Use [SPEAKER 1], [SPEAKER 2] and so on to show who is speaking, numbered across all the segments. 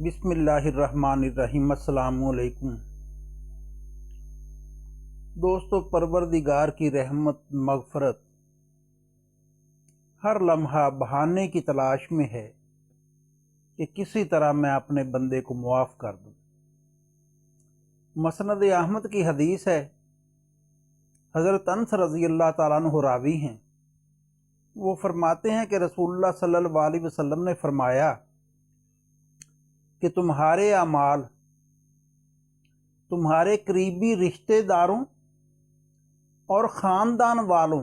[SPEAKER 1] बिस्मिल्लाहिर्रहमानिर्रहीम। अस्सलामु अलैकुम दोस्तों, परवरदिगार की रहमत मगफरत हर लम्हा बहाने की तलाश में है कि किसी तरह मैं अपने बंदे को मुआफ़ कर दूं। मसनद अहमद की हदीस है, हज़रत अनस रज़ी अल्लाह ताला अन्हु रावी हैं। वो फरमाते हैं कि रसूलुल्लाह सल्लल्लाहु अलैहि वसल्लम ने फरमाया कि तुम्हारे अमाल तुम्हारे करीबी रिश्तेदारों और ख़ानदान वालों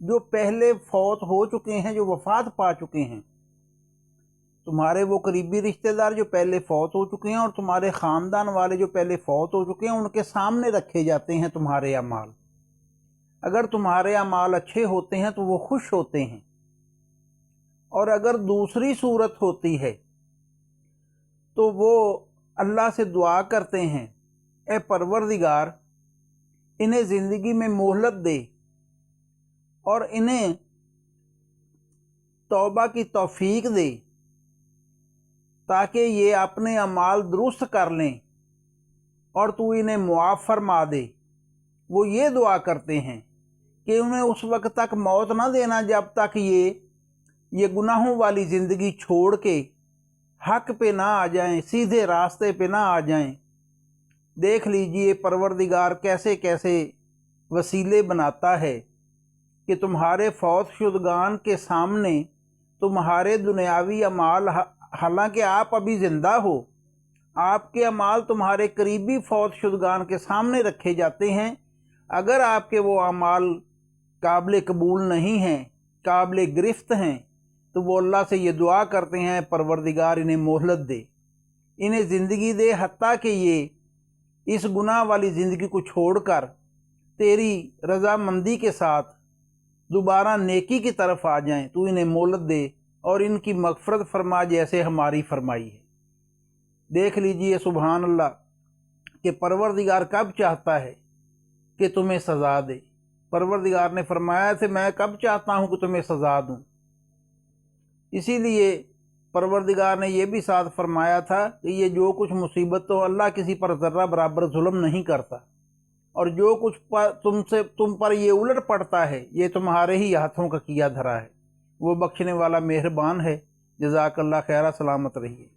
[SPEAKER 1] जो पहले फौत हो चुके हैं, जो वफ़ात पा चुके हैं, तुम्हारे वो करीबी रिश्तेदार जो पहले फौत हो चुके हैं और तुम्हारे ख़ानदान वाले जो पहले फौत हो चुके हैं, उनके सामने रखे जाते हैं तुम्हारे अमाल। अगर तुम्हारे अमाल अच्छे होते हैं तो वो खुश होते हैं, और अगर दूसरी सूरत होती है तो वो अल्लाह से दुआ करते हैं, ए परवरदिगार इन्हें ज़िंदगी में मोहलत दे और इन्हें तौबा की तौफीक दे ताकि ये अपने अमाल दुरुस्त कर लें और तू इन्हें मुआफ़ फरमा दे। वो ये दुआ करते हैं कि उन्हें उस वक्त तक मौत ना देना जब तक ये गुनाहों वाली ज़िंदगी छोड़ के हक पे ना आ जाएं, सीधे रास्ते पे ना आ जाएं। देख लीजिए परवरदिगार कैसे कैसे वसीले बनाता है कि तुम्हारे फौत शुदगान के सामने तुम्हारे दुनियावी अमाल, हालांकि आप अभी ज़िंदा हो, आपके अमाल तुम्हारे करीबी फौत शुदगान के सामने रखे जाते हैं। अगर आपके वो अमाल काबिल कबूल नहीं हैं, काबिल गिरफ्त हैं, तो वो अल्लाह से ये दुआ करते हैं, परवरदिगार इन्हें मोहलत दे, इन्हें ज़िंदगी दे, हत्ता कि ये इस गुनाह वाली ज़िंदगी को छोड़कर तेरी रज़ामंदी के साथ दोबारा नेकी की तरफ आ जाएं। तू इन्हें मोहलत दे और इनकी मग़फ़रत फरमा जैसे हमारी फरमाई है। देख लीजिए सुभान अल्लाह कि परवरदिगार कब चाहता है कि तुम्हें सज़ा दे। परवरदिगार ने फरमाया थे, मैं कब चाहता हूँ कि तुम्हें सज़ा दूँ। इसीलिए परवरदिगार ने यह भी साथ फरमाया था कि ये जो कुछ मुसीबत, तो अल्लाह किसी पर ज़र्रा बराबर जुल्म नहीं करता, और जो कुछ तुम पर ये उलट पड़ता है, ये तुम्हारे ही हाथों का किया धरा है। वो बख्शने वाला मेहरबान है। जज़ाकल्लाह खैरा, सलामत रहिए।